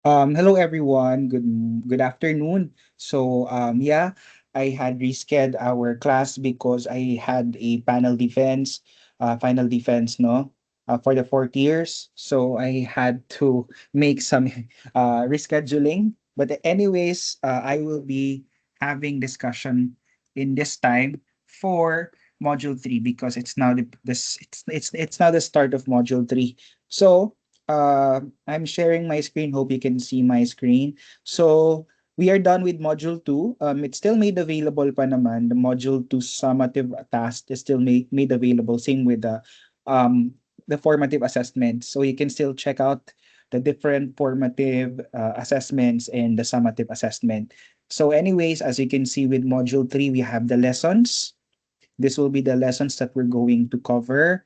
Hello everyone. Good afternoon. Yeah, I had rescheduled our class because I had a final defense, no, for the 4th years. So I had to make some rescheduling. But anyways, I will be having discussion in this time for module 3 because it's now it's now the start of module 3. So I'm sharing my screen. Hope you can see my screen. So we are done with module 2. It's still made available pa naman. The module 2 summative task is still made available. Same with um, the formative assessment. So you can still check out the different formative assessments and the summative assessment. So anyways, as you can see with module 3, we have the lessons. This will be the lessons that we're going to cover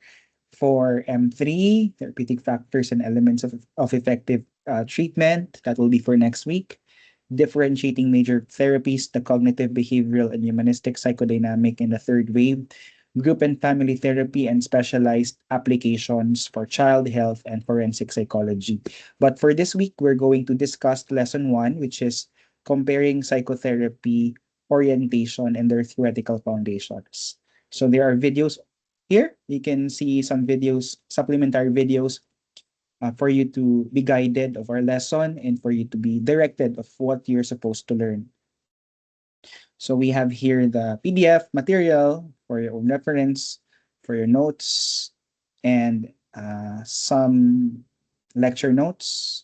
for M3, therapeutic factors and elements of effective treatment. That will be for next week. Differentiating major therapies, the cognitive, behavioral, and humanistic psychodynamic in the third wave. Group and family therapy and specialized applications for child health and forensic psychology. But for this week, we're going to discuss lesson 1, which is comparing psychotherapy orientation and their theoretical foundations. So there are videos here. You can see some videos, supplementary videos for you to be guided of our lesson and for you to be directed of what you're supposed to learn. So we have here the PDF material for your own reference, for your notes, and some lecture notes.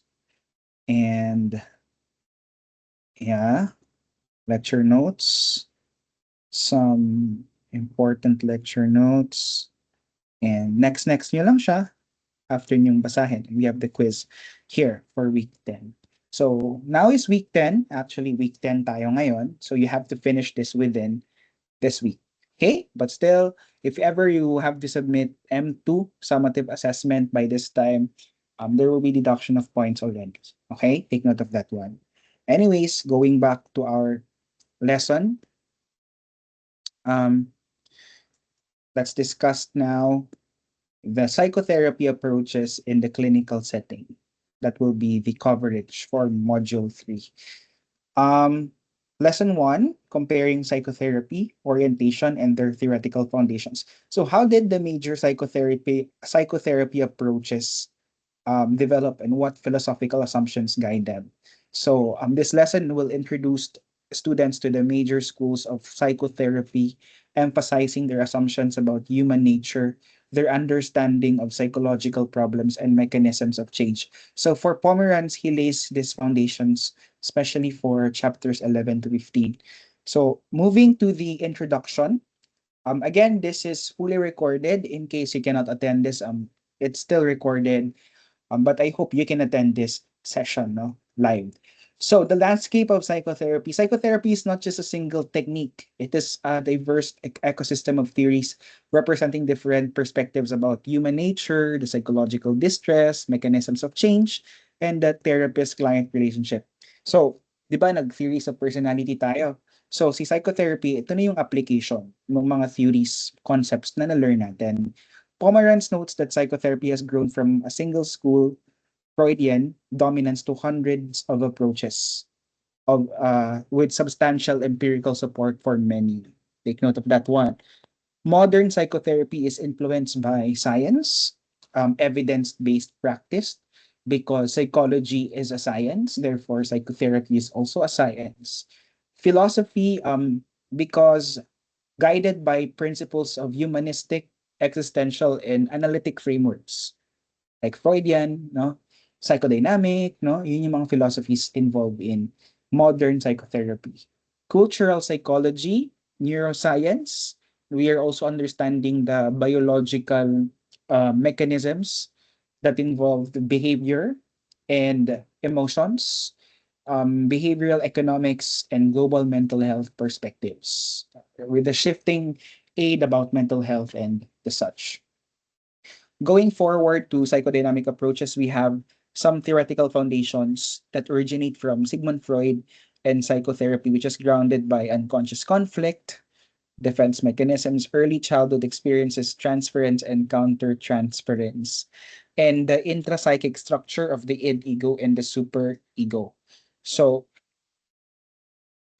And yeah, lecture notes, some important lecture notes. And next nyo lang siya after nyong basahin. We have the quiz here for week 10. So now is week 10. Actually, week 10 tayo ngayon. So you have to finish this within this week. Okay? But still, if ever you have to submit M2 summative assessment by this time, there will be deduction of points already. Okay? Take note of that one. Anyways, going back to our lesson, um, let's discuss now the psychotherapy approaches in the clinical setting. That will be the coverage for module 3. Um, Lesson 1, comparing psychotherapy, orientation, and their theoretical foundations. So how did the major psychotherapy approaches develop and what philosophical assumptions guide them? So this lesson will introduce students to the major schools of psychotherapy, emphasizing their assumptions about human nature, their understanding of psychological problems and mechanisms of change. So for Pomeranz, he lays these foundations, especially for chapters 11 to 15. So moving to the introduction, again, this is fully recorded in case you cannot attend this. It's still recorded, but I hope you can attend this session, no, live. So the landscape of psychotherapy. Psychotherapy is not just a single technique. It is a diverse ecosystem of theories representing different perspectives about human nature, the psychological distress, mechanisms of change, and the therapist-client relationship. So, di ba, nag-theories of personality tayo. So, si psychotherapy, ito na yung application ng mga theories, concepts na na-learn natin. Pomeranz notes that psychotherapy has grown from a single school Freudian dominance to hundreds of approaches with substantial empirical support for many. Take note of that one. Modern psychotherapy is influenced by science, evidence-based practice, because psychology is a science, therefore psychotherapy is also a science. Philosophy, because guided by principles of humanistic, existential, and analytic frameworks like Freudian, no? Psychodynamic, no? Yun yung mga philosophies involved in modern psychotherapy. Cultural psychology, neuroscience, we are also understanding the biological mechanisms that involve the behavior and emotions, behavioral economics, and global mental health perspectives, with the shifting aid about mental health and the such. Going forward to psychodynamic approaches, we have some theoretical foundations that originate from Sigmund Freud and psychotherapy, which is grounded by unconscious conflict, defense mechanisms, early childhood experiences, transference and countertransference, and the intrapsychic structure of the id ego and the super ego. So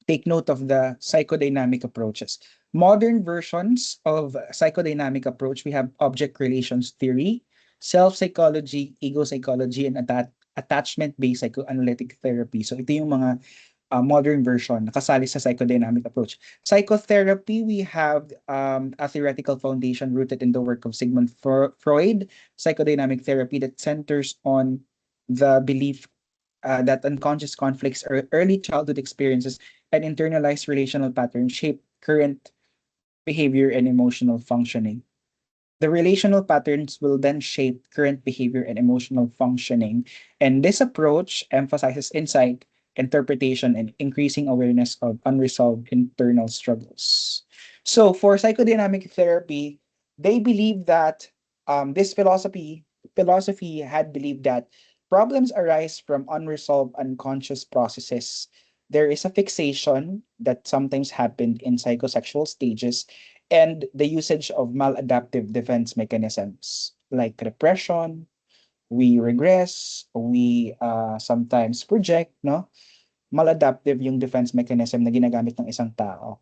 take note of the psychodynamic approaches. Modern versions of psychodynamic approach, we have object relations theory, self-psychology, ego psychology, and attachment-based psychoanalytic therapy. So ito yung mga modern version nakasali sa psychodynamic approach. Psychotherapy, we have a theoretical foundation rooted in the work of Sigmund Freud, psychodynamic therapy that centers on the belief that unconscious conflicts or early childhood experiences and internalized relational patterns shape current behavior and emotional functioning. The relational patterns will then shape current behavior and emotional functioning. And this approach emphasizes insight, interpretation, and increasing awareness of unresolved internal struggles. So, for psychodynamic therapy, they believe that this philosophy had believed that problems arise from unresolved unconscious processes. There is a fixation that sometimes happened in psychosexual stages and the usage of maladaptive defense mechanisms like repression, we regress, we sometimes project, no? Maladaptive yung defense mechanism na ginagamit ng isang tao.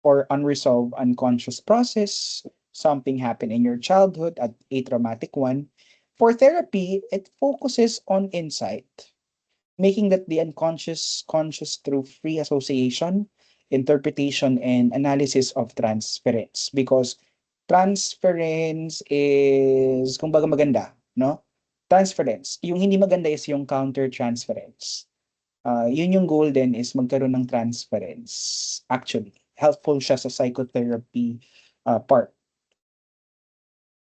Or unresolved unconscious process, something happened in your childhood at a traumatic one. For therapy, it focuses on insight, making that the unconscious conscious through free association, interpretation, and analysis of transference. Because transference is, kumbaga maganda, no? Transference. Yung hindi maganda is yung counter-transference. Yun yung goal din is magkaroon ng transference. Actually, helpful siya sa psychotherapy part.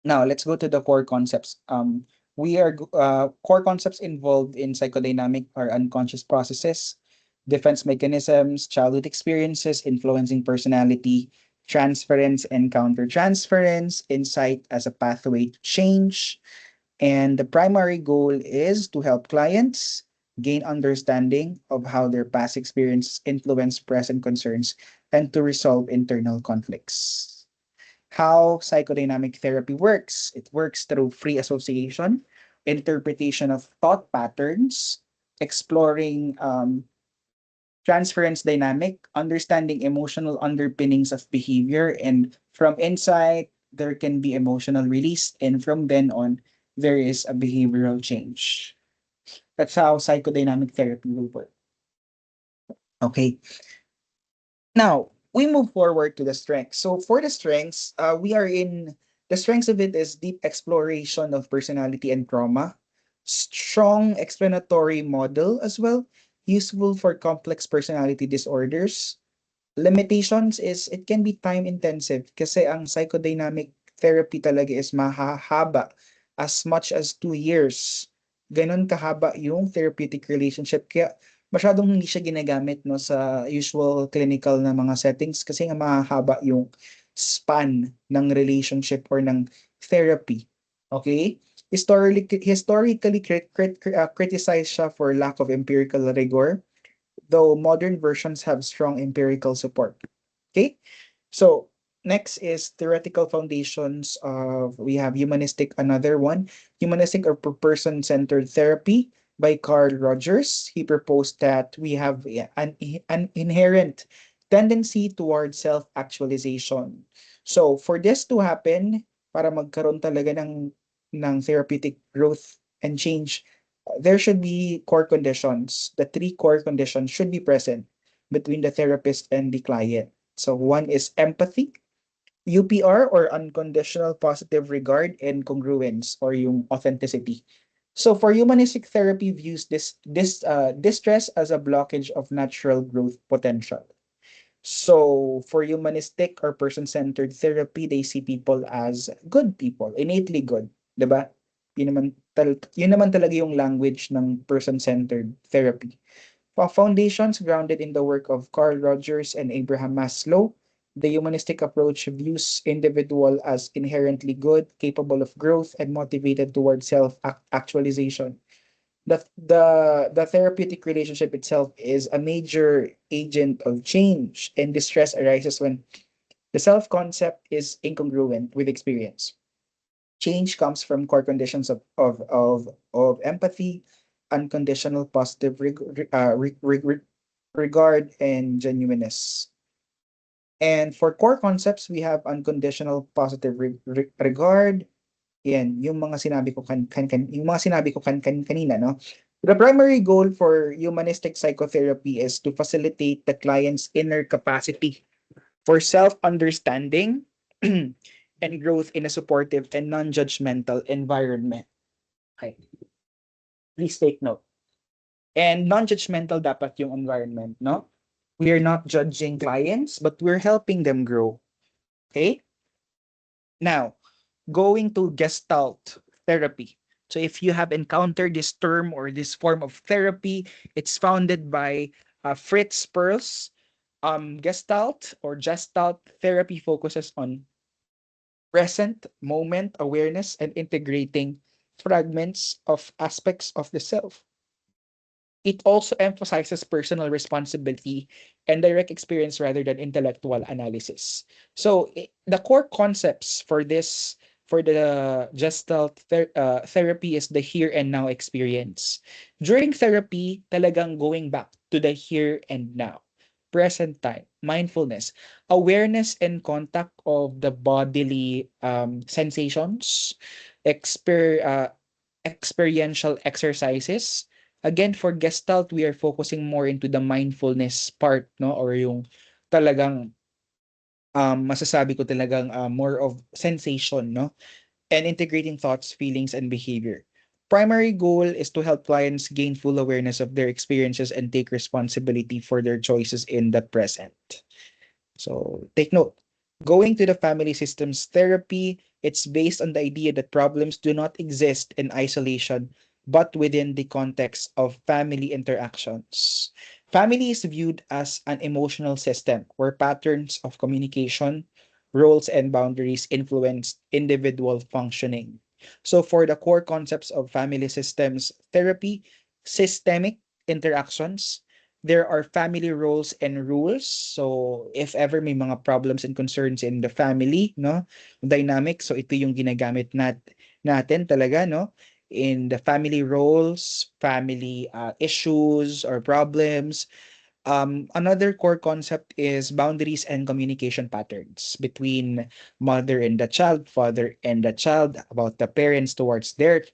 Now, let's go to the core concepts. Core concepts involved in psychodynamic are unconscious processes, defense mechanisms, childhood experiences influencing personality, transference and countertransference, insight as a pathway to change. And the primary goal is to help clients gain understanding of how their past experiences influence present concerns and to resolve internal conflicts. How psychodynamic therapy works. It works through free association, interpretation of thought patterns, exploring transference dynamic, understanding emotional underpinnings of behavior, and from insight, there can be emotional release, and from then on, there is a behavioral change. That's how psychodynamic therapy will work. Okay. Now, we move forward to the strengths. So for the strengths, we are in the strengths of it is deep exploration of personality and trauma, strong explanatory model as well, useful for complex personality disorders. Limitations is it can be time intensive kasi ang psychodynamic therapy talaga is mahahaba as much as 2 years. Ganon kahaba yung therapeutic relationship. Kaya masyadong hindi siya ginagamit no sa usual clinical na mga settings kasi nga mahahaba yung span ng relationship or ng therapy. Okay? Historically criticized siya for lack of empirical rigor, though modern versions have strong empirical support. Okay? So, next is theoretical foundations of, we have humanistic, another one, humanistic or person-centered therapy by Carl Rogers. He proposed that we have an inherent tendency towards self-actualization. So, for this to happen, para magkaroon talaga ng therapeutic growth and change, there should be core conditions. The three core conditions should be present between the therapist and the client. So one is empathy, UPR or unconditional positive regard, and congruence or yung authenticity. So for humanistic therapy views distress as a blockage of natural growth potential. So for humanistic or person-centered therapy, they see people as good people, innately good, 'di ba? Yun naman talaga yung language ng person-centered therapy. Foundations grounded in the work of Carl Rogers and Abraham Maslow, the humanistic approach views individual as inherently good, capable of growth, and motivated towards self-actualization. The therapeutic relationship itself is a major agent of change, and distress arises when The self concept is incongruent with experience. Change comes from core conditions of empathy, unconditional positive regard, and genuineness. And for core concepts, we have unconditional positive regard. Yan, yung mga sinabi ko yung mga sinabi ko kanina, no? The primary goal for humanistic psychotherapy is to facilitate the client's inner capacity for self-understanding and growth in a supportive and non-judgmental environment. Okay, please take note. And non-judgmental dapat yung environment, no? We are not judging clients, but we're helping them grow. Okay? Now, going to Gestalt therapy. So if you have encountered this term or this form of therapy, it's founded by Fritz Perls. Gestalt therapy focuses on present moment awareness and integrating fragments of aspects of the self. It also emphasizes personal responsibility and direct experience rather than intellectual analysis. So the core concepts for the therapy is the here and now experience. During therapy, talagang going back to the here and now, present time, mindfulness, awareness and contact of the bodily sensations, exper experiential exercises. Again, for Gestalt, we are focusing more into the mindfulness part, no? Or yung talagang masasabi ko talagang more of sensation, no? And integrating thoughts, feelings, and behavior. Primary goal is to help clients gain full awareness of their experiences and take responsibility for their choices in the present. So take note. Going to the family systems therapy, it's based on the idea that problems do not exist in isolation, but within the context of family interactions. Family is viewed as an emotional system where patterns of communication, roles, and boundaries influence individual functioning. So, for the core concepts of family systems therapy, systemic interactions, there are family roles and rules. So, if ever may mga problems and concerns in the family, no, dynamic, so ito yung ginagamit natin talaga, no, in the family roles, family issues or problems. Another core concept is boundaries and communication patterns between mother and the child, father and the child, about the parents towards their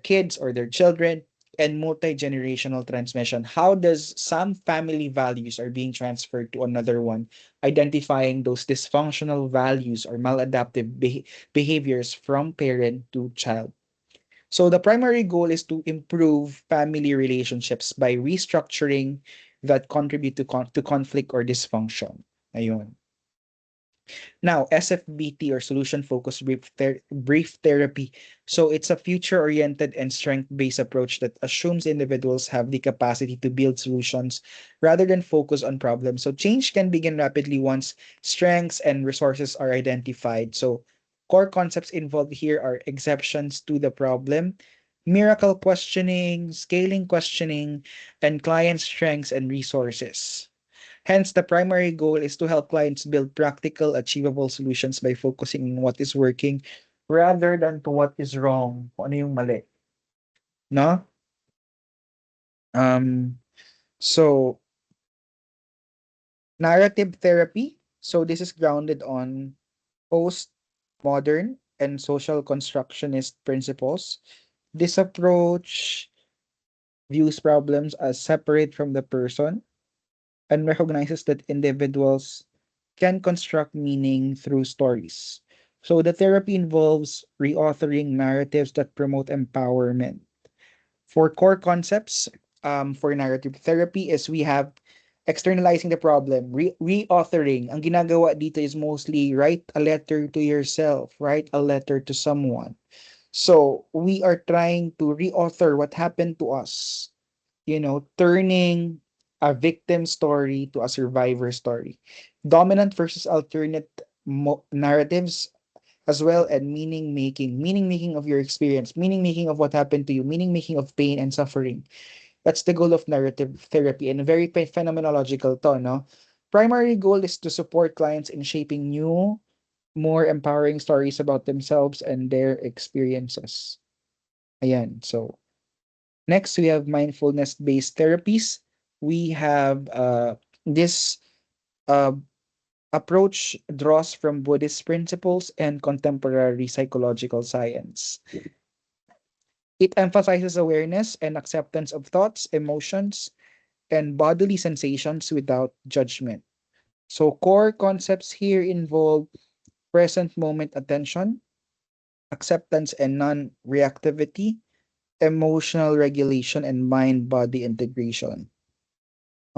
kids or their children, and multi-generational transmission. How does some family values are being transferred to another one, identifying those dysfunctional values or maladaptive behaviors from parent to child. So the primary goal is to improve family relationships by restructuring that contribute to conflict or dysfunction. Ayun. Now, SFBT or solution focused brief therapy. So it's a future oriented and strength based approach that assumes individuals have the capacity to build solutions rather than focus on problems. So change can begin rapidly once strengths and resources are identified. So core concepts involved here are exceptions to the problem, miracle questioning, scaling questioning, and client strengths and resources. Hence, the primary goal is to help clients build practical, achievable solutions by focusing on what is working rather than to what is wrong. Kung ano yung mali. No? Um, so, narrative therapy. So, this is grounded on post-modern and social constructionist principles. This approach views problems as separate from the person and recognizes that individuals can construct meaning through stories. So the therapy involves reauthoring narratives that promote empowerment. For core concepts, for narrative therapy is we have externalizing the problem, reauthoring. Ang ginagawa dito is mostly write a letter to yourself, write a letter to someone. So we are trying to reauthor what happened to us, turning a victim story to a survivor story. Dominant versus alternate narratives as well, and meaning making of your experience, meaning making of what happened to you, meaning making of pain and suffering. That's the goal of narrative therapy, and very phenomenological to, no? primary goal is to support clients in shaping new, more empowering stories about themselves and their experiences. Ayan. So, next, we have mindfulness-based therapies. We have this uh, approach draws from Buddhist principles and contemporary psychological science. It emphasizes awareness and acceptance of thoughts, emotions, and bodily sensations without judgment. So, core concepts here involve present moment attention, acceptance and non reactivity, emotional regulation, and mind body integration.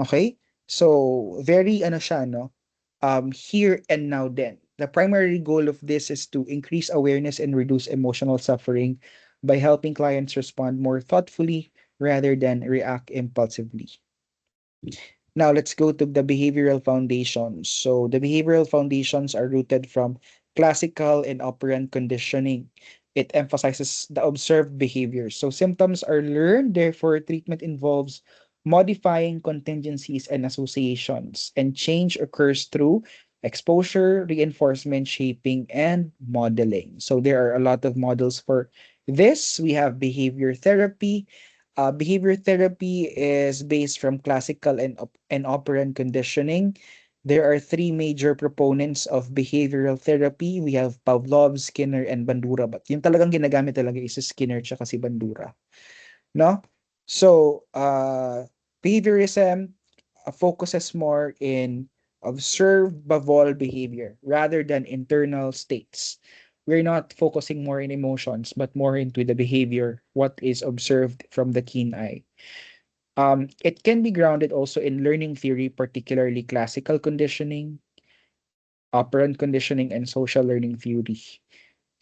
Okay? So, very ano siya, no? Here and now then. The primary goal of this is to increase awareness and reduce emotional suffering by helping clients respond more thoughtfully rather than react impulsively. Now let's go to the behavioral foundations. So the behavioral foundations are rooted from classical and operant conditioning. It emphasizes the observed behaviors. So symptoms are learned, therefore treatment involves modifying contingencies and associations, and change occurs through exposure, reinforcement, shaping, and modeling. So there are a lot of models for this. We have behavior therapy. Behavior therapy is based from classical and operant conditioning. There are three major proponents of behavioral therapy. We have Pavlov, Skinner, and Bandura. But yung talagang ginagamit talaga is si Skinner tsaka si Bandura. No? So, behaviorism focuses more in observable behavior rather than internal states. We're not focusing more in emotions, but more into the behavior, what is observed from the keen eye. It can be grounded also in learning theory, particularly classical conditioning, operant conditioning, and social learning theory.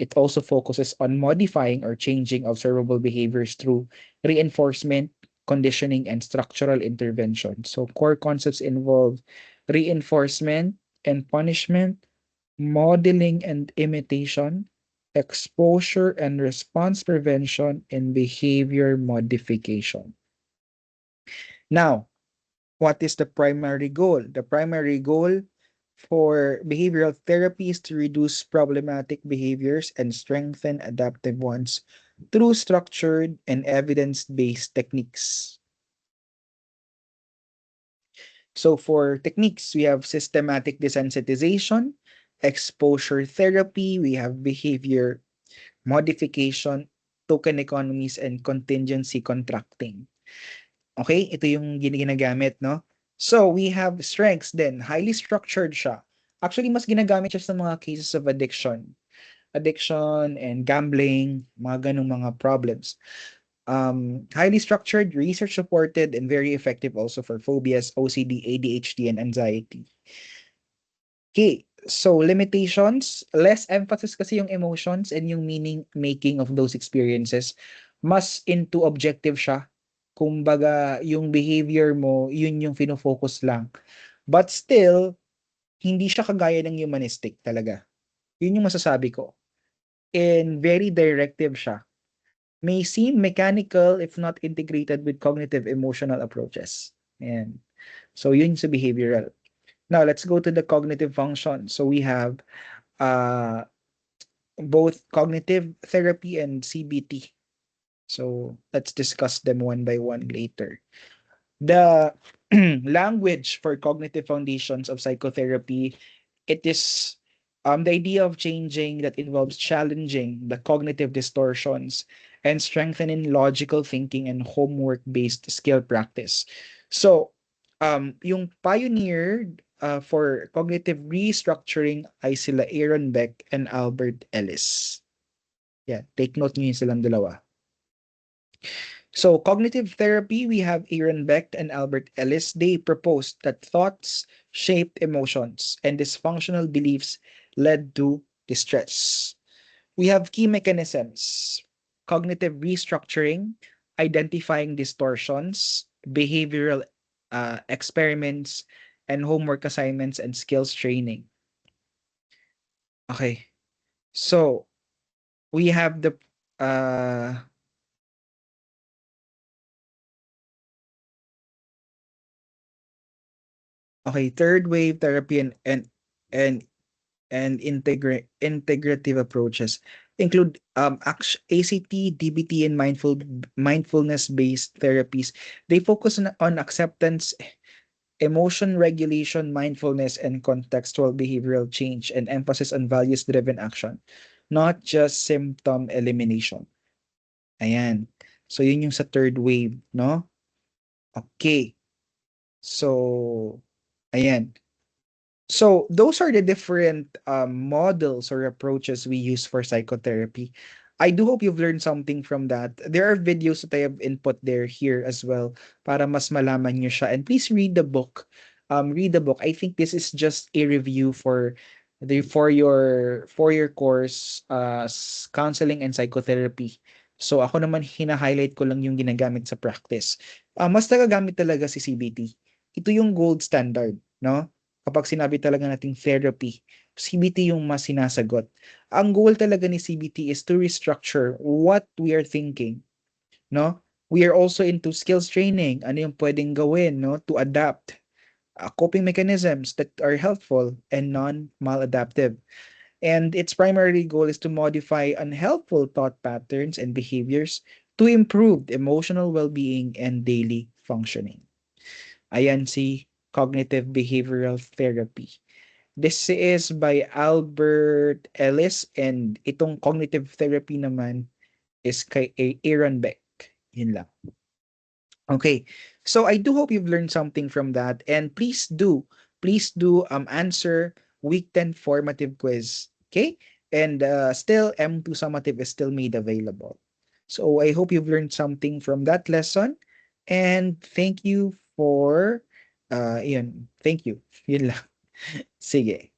It also focuses on modifying or changing observable behaviors through reinforcement, conditioning, and structural intervention. So, core concepts involve reinforcement and punishment, modeling and imitation, exposure and response prevention, and behavior modification. Now, what is the primary goal? The primary goal for behavioral therapy is to reduce problematic behaviors and strengthen adaptive ones through structured and evidence based techniques. So, for techniques, we have systematic desensitization, exposure therapy, we have behavior modification, token economies, and contingency contracting. Okay, ito yung ginagamit, no? So, we have strengths then. Highly structured siya. Actually, mas ginagamit siya sa mga cases of addiction. Addiction and gambling, mga ganong mga problems. Highly structured, research supported, and very effective also for phobias, OCD, ADHD, and anxiety. Okay, so limitations, less emphasis kasi yung emotions and yung meaning making of those experiences. Mas into objective siya. Kumbaga, yung behavior mo, yun yung fino-focus lang. But still, hindi siya kagaya ng humanistic talaga. Yun yung masasabi ko. And very directive siya. May seem mechanical if not integrated with cognitive emotional approaches. And so yun sa behavioral. Now, let's go to the cognitive function. So we have uh, both cognitive therapy and CBT. So let's discuss them one by one later. The language for cognitive foundations of psychotherapy, it is the idea of changing that involves challenging the cognitive distortions and strengthening logical thinking and homework-based skill practice. So, yung pioneer for cognitive restructuring ay sila Aaron Beck and Albert Ellis. Yeah, take note niyo yung silang dalawa. So, cognitive therapy, we have Aaron Beck and Albert Ellis. They proposed that thoughts shaped emotions and dysfunctional beliefs led to distress. We have key mechanisms: cognitive restructuring, identifying distortions, behavioral experiments, and homework assignments and skills training. Okay, so we have the uh, Okay, third wave therapy and integrative approaches include ACT, DBT, and mindfulness-based therapies. They focus on acceptance, emotion regulation, mindfulness, and contextual behavioral change, and emphasis on values-driven action, not just symptom elimination. Ayan. So, yun yung sa third wave, no? Okay. So, ayan. So those are the different models or approaches we use for psychotherapy. I do hope you've learned something from that. There are videos that I have input there here as well para mas malaman nyo siya. And please read the book. Read the book. I think this is just a review for your course counseling and psychotherapy. So ako naman hina-highlight ko lang yung ginagamit sa practice. Mas nagagamit talaga si CBT. Ito yung gold standard, no? Kapag sinabi talaga nating therapy, CBT yung mas sinasagot. Ang goal talaga ni CBT is to restructure what we are thinking, no? We are also into skills training. Ano yung pwedeng gawin, no? To adapt. Coping mechanisms that are helpful and non-maladaptive. And its primary goal is to modify unhelpful thought patterns and behaviors to improve emotional well-being and daily functioning. Ayan si cognitive behavioral therapy. This is by Albert Ellis and itong cognitive therapy naman is kay Aaron Beck. Yun lang. Okay. So I do hope you've learned something from that and please do answer week 10 formative quiz. Okay? And still M2 summative is still made available. So I hope you've learned something from that lesson and thank you for yun. Thank you. Yun lang. Sige.